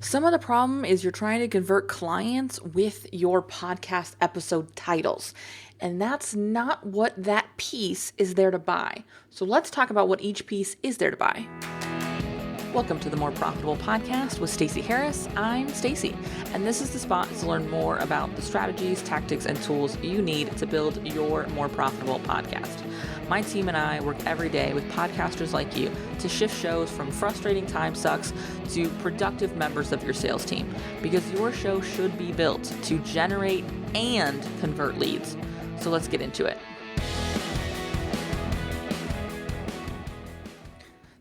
Some of the problem is you're trying to convert clients with your podcast episode titles, and that's not what that piece is there to buy. So let's talk about what each piece is there to buy. Welcome to the More Profitable Podcast with Stacey Harris. I'm Stacey, and this is the spot to learn more about the strategies, tactics, and tools you need to build your more profitable podcast. My team and I work every day with podcasters like you to shift shows from frustrating time sucks to productive members of your sales team, because your show should be built to generate and convert leads. So let's get into it.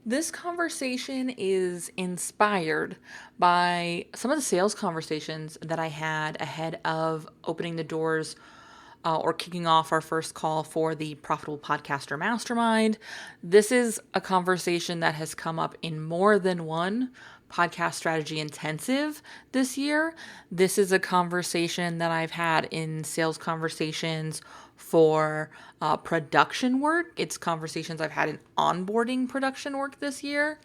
This conversation is inspired by some of the sales conversations that I had ahead of opening the doors or kicking off our first call for the Profitable Podcaster Mastermind. This is a conversation that has come up in more than one podcast strategy intensive this year. This is a conversation that I've had in sales conversations for production work. It's conversations I've had in onboarding production work this year.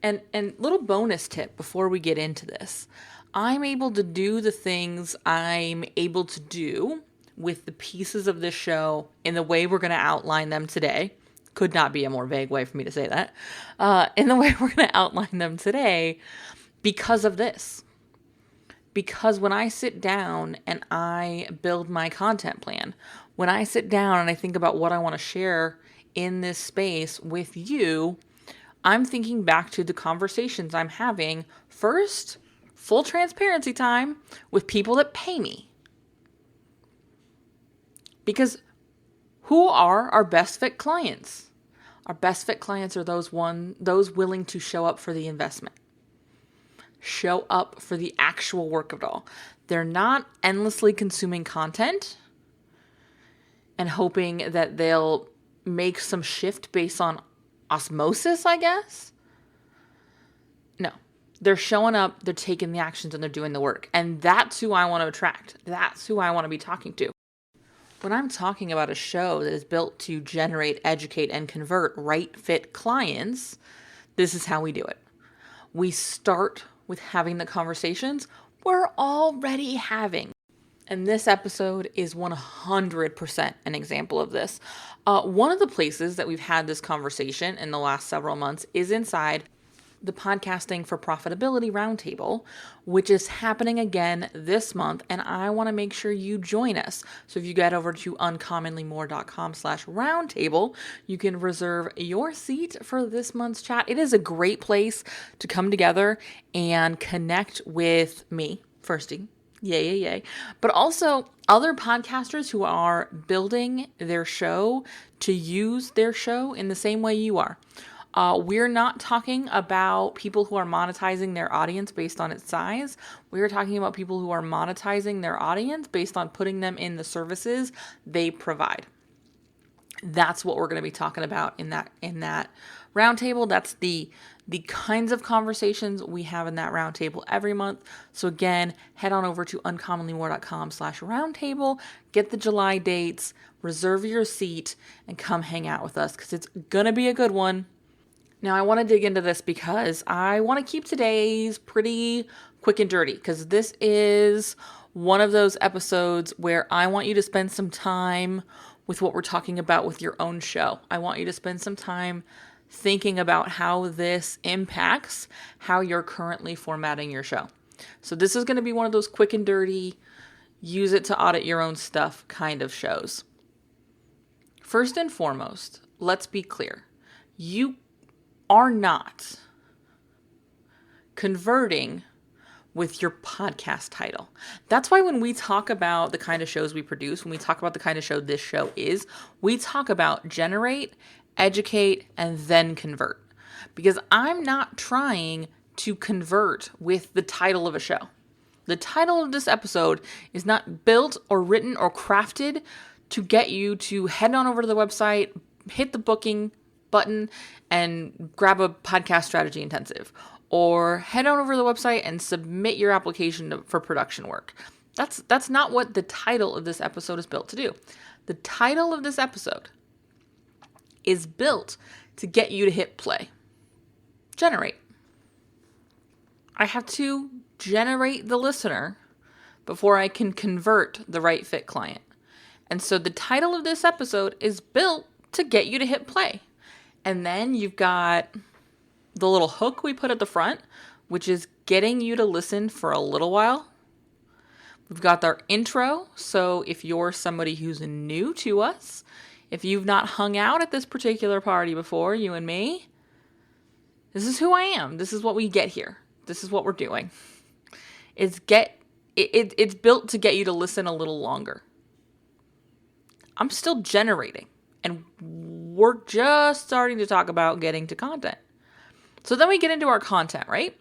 And little bonus tip before we get into this, I'm able to do the things I'm able to do with the pieces of this show in the way we're going to outline them today. Could not be a more vague way for me to say that. In the way we're going to outline them today because of this. Because when I sit down and I build my content plan, when I sit down and I think about what I want to share in this space with you, I'm thinking back to the conversations I'm having, first, full transparency time, with people that pay me. Because who are our best fit clients? Our best fit clients are those willing to show up for the investment. Show up for the actual work of it all. They're not endlessly consuming content and hoping that they'll make some shift based on osmosis, I guess. No, they're showing up, they're taking the actions, and they're doing the work. And that's who I want to attract. That's who I want to be talking to. When I'm talking about a show that is built to generate, educate, and convert right fit clients, this is how we do it. We start with having the conversations we're already having. And this episode is 100% an example of this. One of the places that we've had this conversation in the last several months is inside the Podcasting for Profitability Roundtable, which is happening again this month, and I want to make sure you join us. So if you get over to uncommonlymore.com/roundtable, you can reserve your seat for this month's chat. It is a great place to come together and connect with me, firsty. Yay. But also other podcasters who are building their show to use their show in the same way you are. We're not talking about people who are monetizing their audience based on its size. We're talking about people who are monetizing their audience based on putting them in the services they provide. That's what we're going to be talking about in that roundtable. That's the kinds of conversations we have in that roundtable every month. So again, head on over to uncommonlymore.com/roundtable, get the July dates, reserve your seat, and come hang out with us because it's going to be a good one. Now, I want to dig into this because I want to keep today's pretty quick and dirty, because this is one of those episodes where I want you to spend some time with what we're talking about with your own show. I want you to spend some time thinking about how this impacts how you're currently formatting your show. So this is going to be one of those quick and dirty, use it to audit your own stuff kind of shows. First and foremost, let's be clear. You are not converting with your podcast title. That's why when we talk about the kind of shows we produce, when we talk about the kind of show this show is, we talk about generate, educate, and then convert. Because I'm not trying to convert with the title of a show. The title of this episode is not built or written or crafted to get you to head on over to the website, hit the booking button, and grab a podcast strategy intensive, or head on over to the website and submit your application for production work. That's not what the title of this episode is built to do. The title of this episode is built to get you to hit play. Generate. I have to generate the listener before I can convert the right fit client. And so the title of this episode is built to get you to hit play. And then you've got the little hook we put at the front, which is getting you to listen for a little while. We've got our intro. So if you're somebody who's new to us, if you've not hung out at this particular party before, you and me, this is who I am. This is what we get here. This is what we're doing. It's built to get you to listen a little longer. I'm still generating, and we're just starting to talk about getting to content. So then we get into our content, right?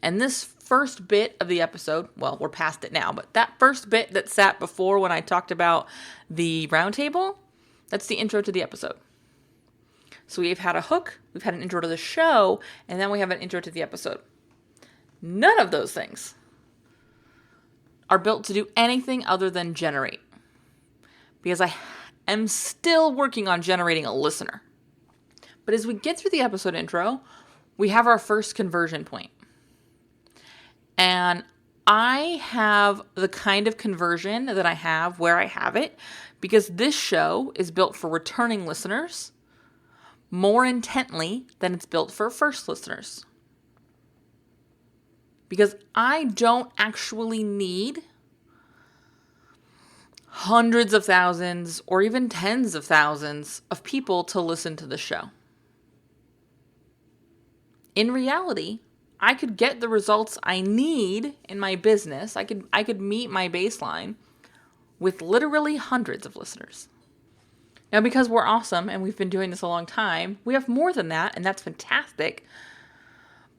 And this first bit of the episode, well, we're past it now, but that first bit that sat before when I talked about the roundtable, that's the intro to the episode. So we've had a hook, we've had an intro to the show, and then we have an intro to the episode. None of those things are built to do anything other than generate. Because I am still working on generating a listener. But as we get through the episode intro, we have our first conversion point. And I have the kind of conversion that I have where I have it because this show is built for returning listeners more intently than it's built for first listeners. Because I don't actually need hundreds of thousands or even tens of thousands of people to listen to the show. In reality, I could get the results I need in my business. I could meet my baseline with literally hundreds of listeners. Now, because we're awesome and we've been doing this a long time, we have more than that, and that's fantastic.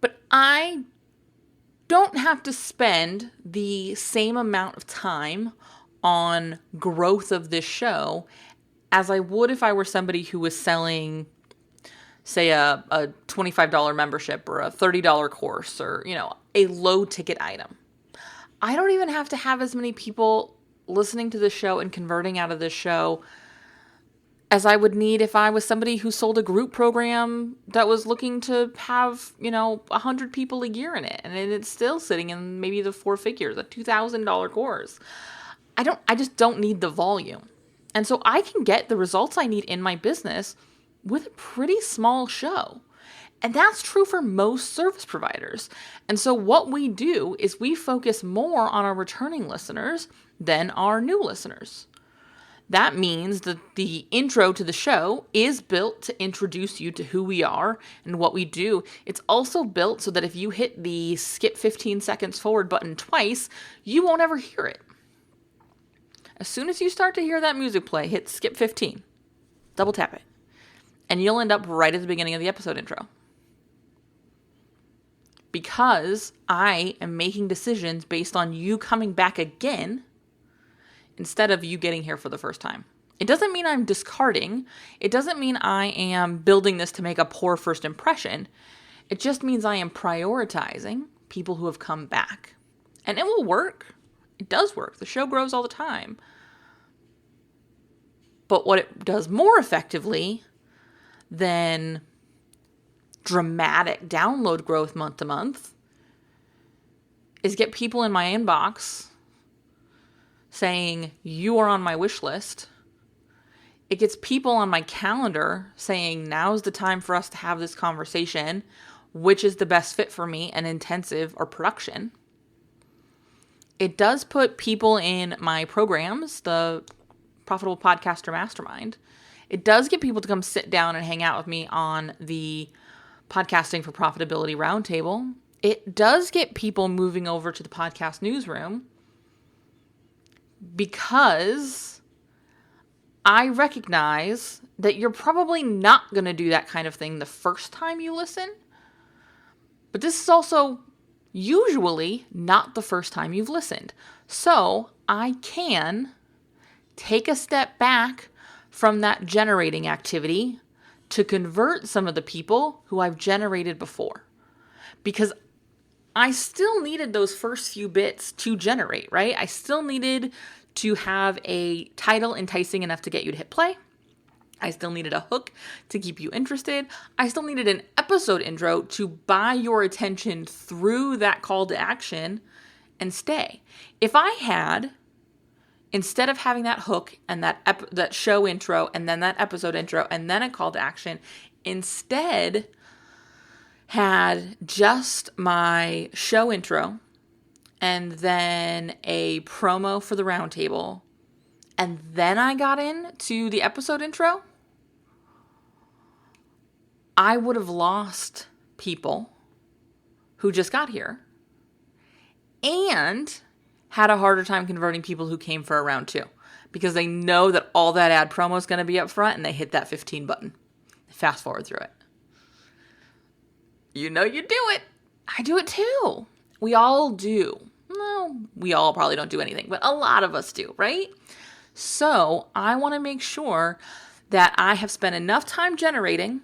But I don't have to spend the same amount of time on growth of this show as I would if I were somebody who was selling, say, a $25 membership or a $30 course or, a low ticket item. I don't even have to have as many people listening to this show and converting out of this show as I would need if I was somebody who sold a group program that was looking to have, 100 people a year in it. And it's still sitting in maybe the four figures, a $2,000 course. I just don't need the volume. And so I can get the results I need in my business with a pretty small show. And that's true for most service providers. And so what we do is we focus more on our returning listeners than our new listeners. That means that the intro to the show is built to introduce you to who we are and what we do. It's also built so that if you hit the skip 15 seconds forward button twice, you won't ever hear it. As soon as you start to hear that music play, hit skip 15, double tap it, and you'll end up right at the beginning of the episode intro. Because I am making decisions based on you coming back again instead of you getting here for the first time. It doesn't mean I'm discarding. It doesn't mean I am building this to make a poor first impression. It just means I am prioritizing people who have come back. And it will work. It does work. The show grows all the time. But what it does more effectively than dramatic download growth month to month is get people in my inbox saying, you are on my wish list. It gets people on my calendar saying, now's the time for us to have this conversation. Which is the best fit for me, an intensive or production? It does put people in my programs, the Profitable Podcaster Mastermind. It does get people to come sit down and hang out with me on the Podcasting for Profitability Roundtable. It does get people moving over to the podcast newsroom because I recognize that you're probably not going to do that kind of thing the first time you listen. But this is also usually not the first time you've listened. So I can take a step back from that generating activity to convert some of the people who I've generated before. Because I still needed those first few bits to generate, right? I still needed to have a title enticing enough to get you to hit play. I still needed a hook to keep you interested. I still needed an episode intro to buy your attention through that call to action and stay. If I had, instead of having that hook and that show intro and then that episode intro and then a call to action, instead had just my show intro and then a promo for the roundtable, and then I got into the episode intro, I would have lost people who just got here and had a harder time converting people who came for a round 2 because they know that all that ad promo is going to be up front and they hit that 15 button. Fast forward through it. You know you do it. I do it too. We all do. Well, we all probably don't do anything, but a lot of us do, right? So I want to make sure that I have spent enough time generating,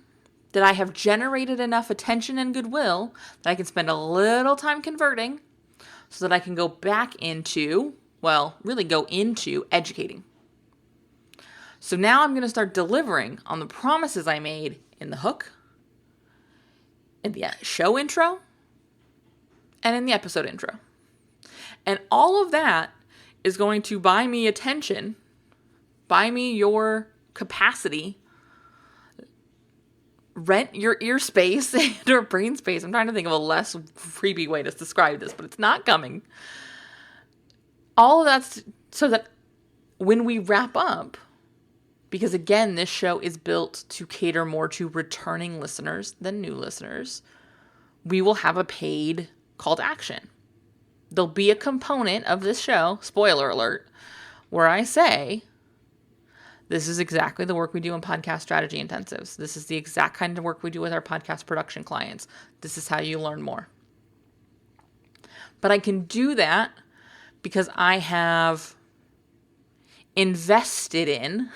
that I have generated enough attention and goodwill, that I can spend a little time converting so that I can go back into, really go into educating. So now I'm going to start delivering on the promises I made in the hook, in the show intro, and in the episode intro. And all of that is going to buy me attention, buy me your capacity, rent your ear space and or brain space. I'm trying to think of a less creepy way to describe this, but it's not coming. All of that's so that when we wrap up, because again, this show is built to cater more to returning listeners than new listeners, we will have a paid call to action. There'll be a component of this show, spoiler alert, where I say, this is exactly the work we do in podcast strategy intensives. This is the exact kind of work we do with our podcast production clients. This is how you learn more. But I can do that because I have invested in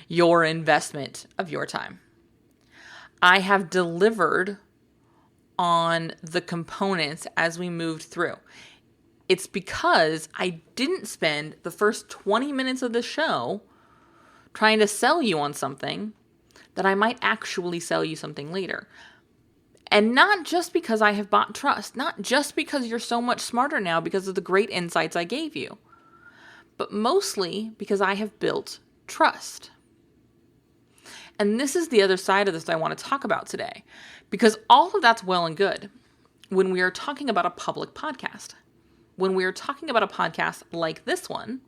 your investment of your time. I have delivered on the components as we moved through. It's because I didn't spend the first 20 minutes of the show trying to sell you on something that I might actually sell you something later. And not just because I have bought trust, not just because you're so much smarter now because of the great insights I gave you, but mostly because I have built trust. And this is the other side of this I want to talk about today, because all of that's well and good when we are talking about a public podcast. When we are talking about a podcast like this one,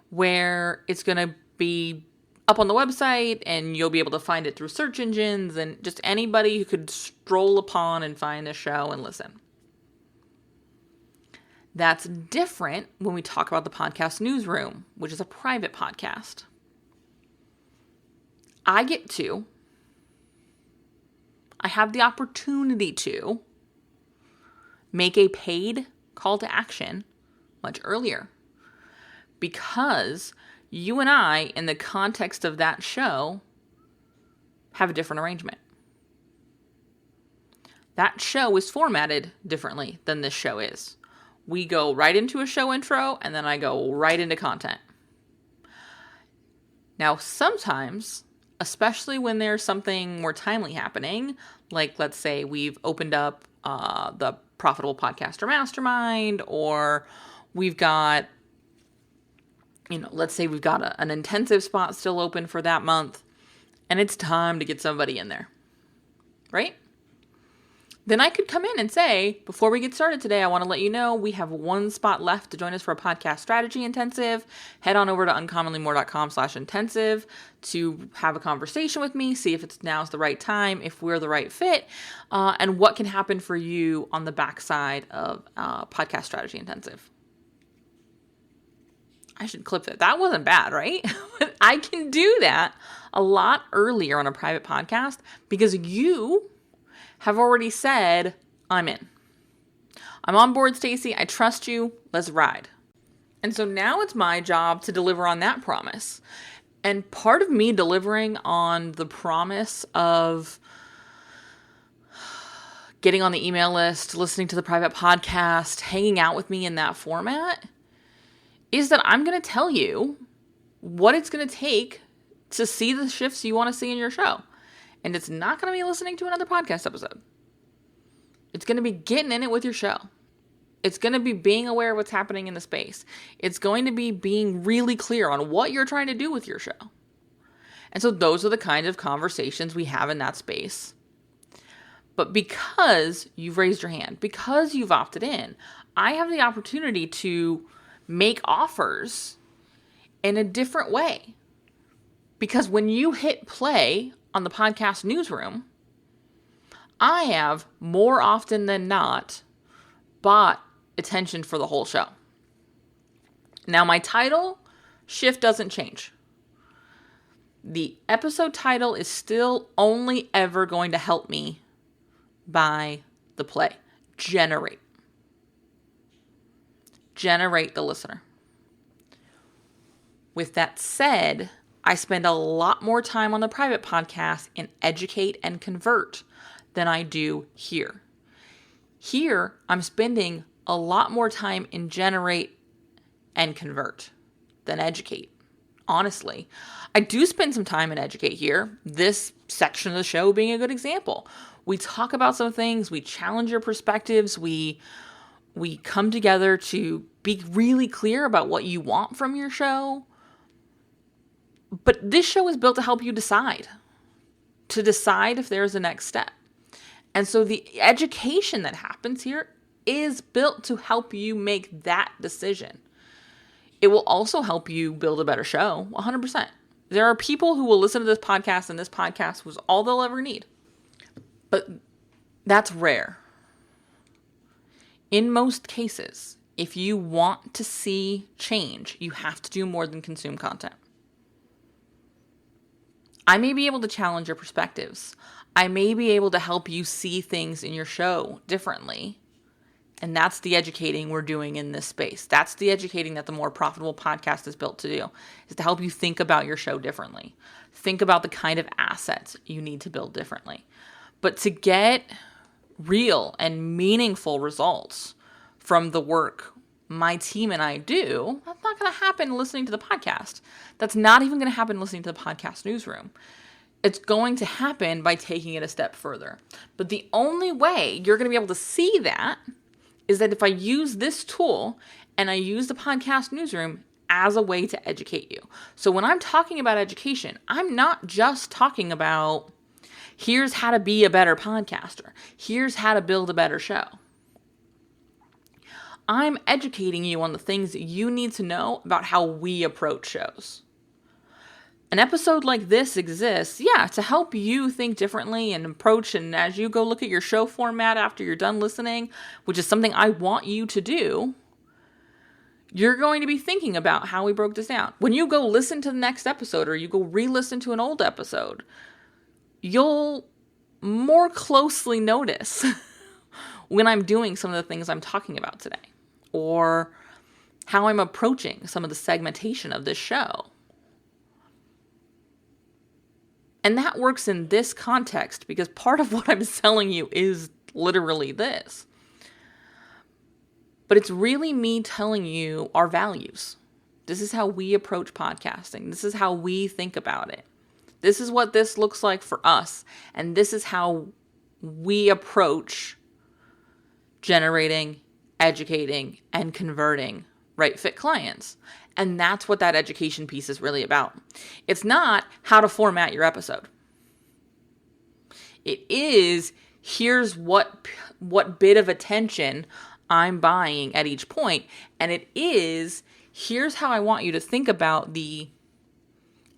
where it's going to be up on the website and you'll be able to find it through search engines and just anybody who could stroll upon and find the show and listen. That's different when we talk about the podcast newsroom, which is a private podcast. I have the opportunity to make a paid call to action much earlier because you and I, in the context of that show, have a different arrangement. That show is formatted differently than this show is. We go right into a show intro and then I go right into content. Now, sometimes, especially when there's something more timely happening, like let's say we've opened up the Profitable Podcaster Mastermind, or we've got, let's say we've got an intensive spot still open for that month, and it's time to get somebody in there, right? Then I could come in and say, before we get started today, I want to let you know we have one spot left to join us for a podcast strategy intensive. Head on over to uncommonlymore.com/intensive to have a conversation with me, see if now's the right time, if we're the right fit, and what can happen for you on the backside of podcast strategy intensive. I should clip that. That wasn't bad, right? But I can do that a lot earlier on a private podcast because you have already said, I'm in. I'm on board, Stacy. I trust you. Let's ride. And so now it's my job to deliver on that promise. And part of me delivering on the promise of getting on the email list, listening to the private podcast, hanging out with me in that format, is that I'm going to tell you what it's going to take to see the shifts you want to see in your show. And it's not going to be listening to another podcast episode. It's going to be getting in it with your show. It's going to be being aware of what's happening in the space. It's going to be being really clear on what you're trying to do with your show. And so those are the kinds of conversations we have in that space. But because you've raised your hand, because you've opted in, I have the opportunity to make offers in a different way. Because when you hit play on the podcast newsroom, I have more often than not bought attention for the whole show. Now, my title shift doesn't change. The episode title is still only ever going to help me buy the play. Generate the listener. With that said, I spend a lot more time on the private podcast in educate and convert than I do here. Here, I'm spending a lot more time in generate and convert than educate. Honestly, I do spend some time in educate here. This section of the show being a good example. We talk about some things. We challenge your perspectives. We come together to be really clear about what you want from your show. But this show is built to help you decide if there's a next step. And so the education that happens here is built to help you make that decision. It will also help you build a better show, 100%. There are people who will listen to this podcast, and this podcast was all they'll ever need. But that's rare. In most cases, if you want to see change, you have to do more than consume content. I may be able to challenge your perspectives. I may be able to help you see things in your show differently. And that's the educating we're doing in this space. That's the educating that the More Profitable Podcast is built to do, is to help you think about your show differently. Think about the kind of assets you need to build differently. But to get real and meaningful results from the work my team and I do, that's not going to happen listening to the podcast. That's not even going to happen listening to the podcast newsroom. It's going to happen by taking it a step further. But the only way you're going to be able to see that is that if I use this tool and I use the podcast newsroom as a way to educate you. So when I'm talking about education, I'm not just talking about here's how to be a better podcaster. Here's how to build a better show. I'm educating you on the things that you need to know about how we approach shows. An episode like this exists, to help you think differently and approach, and as you go look at your show format after you're done listening, which is something I want you to do, you're going to be thinking about how we broke this down. When you go listen to the next episode or you go re-listen to an old episode, you'll more closely notice when I'm doing some of the things I'm talking about today, or how I'm approaching some of the segmentation of this show. And that works in this context because part of what I'm selling you is literally this. But it's really me telling you our values. This is how we approach podcasting. This is how we think about it. This is what this looks like for us. And this is how we approach generating, educating, and converting right fit clients. And that's what that education piece is really about. It's not how to format your episode. It is, here's what bit of attention I'm buying at each point. And it is, here's how I want you to think about the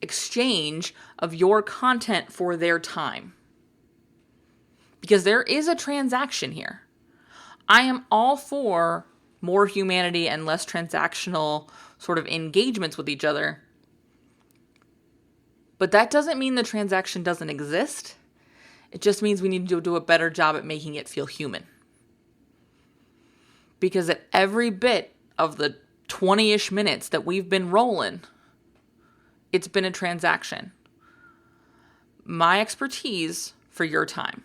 exchange of your content for their time. Because there is a transaction here. I am all for more humanity and less transactional sort of engagements with each other. But that doesn't mean the transaction doesn't exist. It just means we need to do a better job at making it feel human. Because at every bit of the 20-ish minutes that we've been rolling, it's been a transaction. My expertise for your time.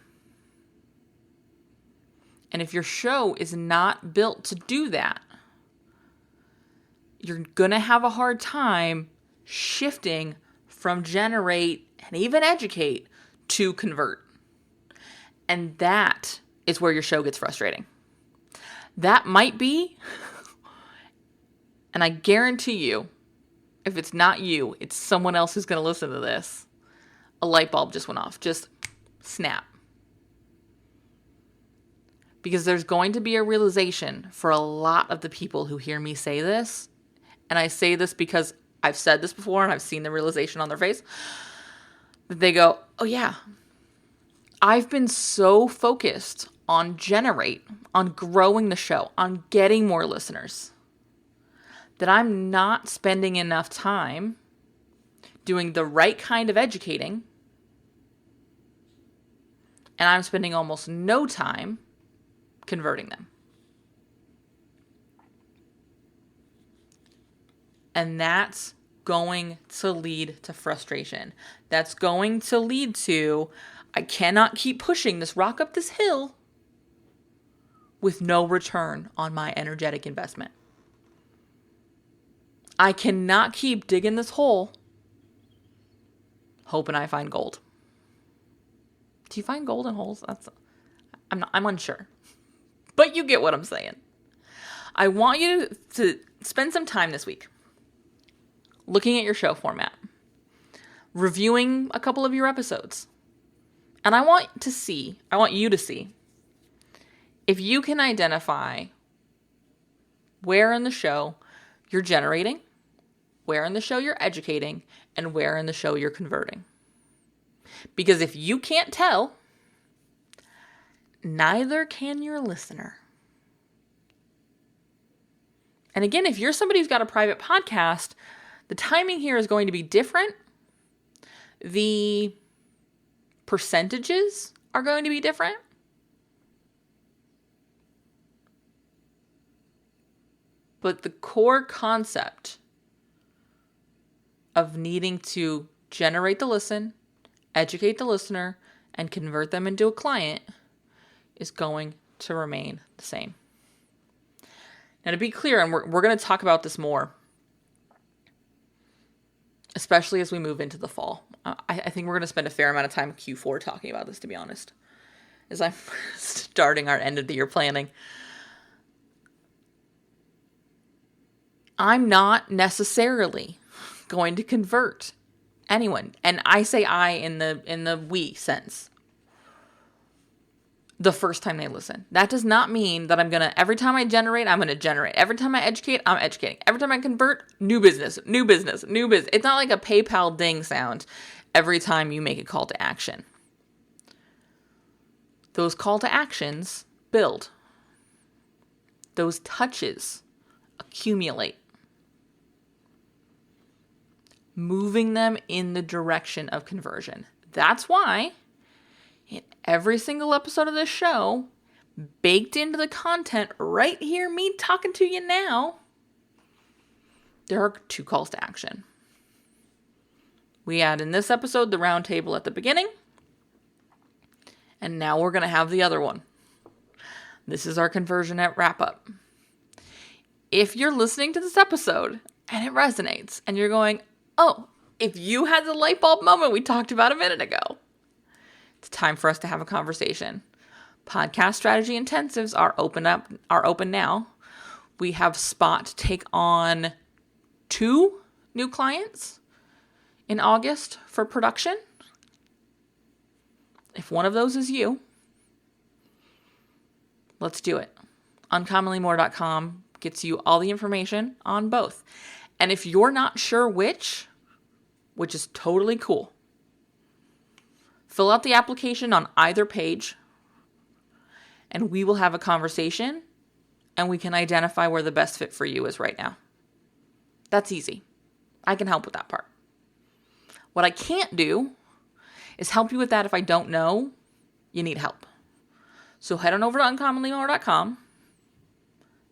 And if your show is not built to do that, you're going to have a hard time shifting from generate and even educate to convert. And that is where your show gets frustrating. That might be, and I guarantee you, if it's not you, it's someone else who's going to listen to this. A light bulb just went off. Just snap. Because there's going to be a realization for a lot of the people who hear me say this. And I say this because I've said this before and I've seen the realization on their face. That they go, oh yeah, I've been so focused on on growing the show, on getting more listeners, that I'm not spending enough time doing the right kind of educating, and I'm spending almost no time converting them. And that's going to lead to frustration. That's going to lead to, I cannot keep pushing this rock up this hill with no return on my energetic investment. I cannot keep digging this hole hoping I find gold. Do you find gold in holes? I'm unsure. But you get what I'm saying. I want you to spend some time this week looking at your show format, reviewing a couple of your episodes. And I want you to see if you can identify where in the show you're generating, where in the show you're educating, and where in the show you're converting. Because if you can't tell, neither can your listener. And again, if you're somebody who's got a private podcast, the timing here is going to be different. The percentages are going to be different. But the core concept of needing to generate the listen, educate the listener, and convert them into a client is going to remain the same. Now, to be clear, and we're going to talk about this more, especially as we move into the fall. I think we're going to spend a fair amount of time in Q4 talking about this, to be honest, as I'm starting our end of the year planning. I'm not necessarily going to convert anyone. And I say I in the we sense. The first time they listen. That does not mean that every time I generate, I'm going to generate. Every time I educate, I'm educating. Every time I convert, new business, new business, new business. It's not like a PayPal ding sound every time you make a call to action. Those call to actions build. Those touches accumulate. Moving them in the direction of conversion. That's why in every single episode of this show, baked into the content right here, me talking to you now, there are 2 calls to action. We had in this episode the round table at the beginning, and now we're going to have the other one. This is our conversion at wrap up. If you're listening to this episode and it resonates and you're going, oh, if you had the light bulb moment we talked about a minute ago, it's time for us to have a conversation. Podcast strategy intensives are open now. We have spot to take on 2 new clients in August for production. If one of those is you, let's do it. Uncommonlymore.com gets you all the information on both. And if you're not sure which is totally cool, fill out the application on either page, and we will have a conversation, and we can identify where the best fit for you is right now. That's easy. I can help with that part. What I can't do is help you with that if I don't know you need help. So head on over to uncommonlymore.com,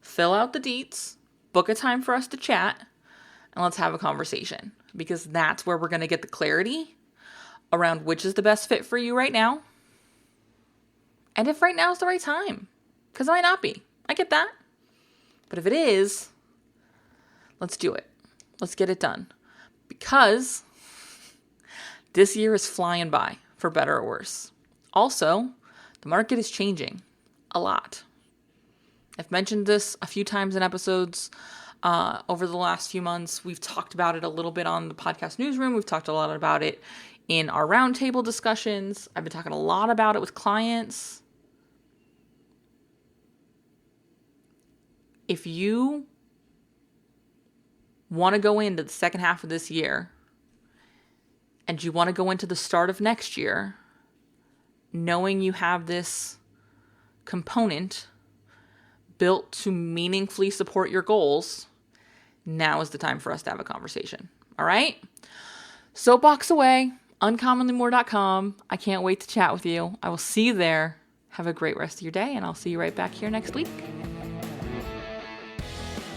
fill out the deets, book a time for us to chat, and let's have a conversation, because that's where we're going to get the clarity around which is the best fit for you right now. And if right now is the right time, because it might not be. I get that. But if it is, let's do it. Let's get it done. Because This year is flying by, for better or worse. Also, the market is changing a lot. I've mentioned this a few times in episodes over the last few months. We've talked about it a little bit on the podcast newsroom. We've talked a lot about it in our roundtable discussions. I've been talking a lot about it with clients. If you want to go into the second half of this year and you want to go into the start of next year, knowing you have this component built to meaningfully support your goals, now is the time for us to have a conversation. All right? Soapbox away, uncommonlymore.com. I can't wait to chat with you. I will see you there. Have a great rest of your day, and I'll see you right back here next week.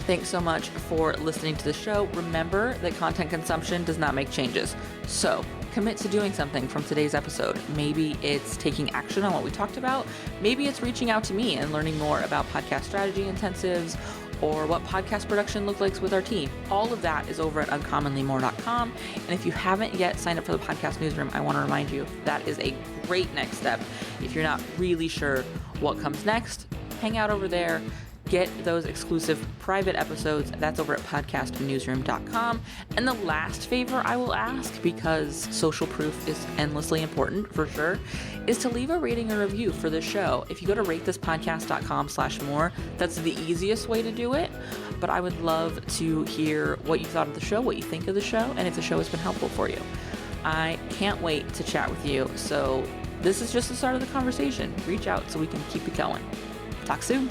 Thanks so much for listening to the show. Remember that content consumption does not make changes. So commit to doing something from today's episode. Maybe it's taking action on what we talked about. Maybe it's reaching out to me and learning more about podcast strategy intensives or what podcast production looks like with our team. All of that is over at uncommonlymore.com. And if you haven't yet signed up for the podcast newsroom, I want to remind you that is a great next step. If you're not really sure what comes next, hang out over there. Get those exclusive private episodes. That's over at podcastnewsroom.com. And the last favor I will ask, because social proof is endlessly important for sure, is to leave a rating or review for the show. If you go to ratethispodcast.com/more, that's the easiest way to do it. But I would love to hear what you thought of the show, what you think of the show, and if the show has been helpful for you. I can't wait to chat with you. So this is just the start of the conversation. Reach out so we can keep it going. Talk soon.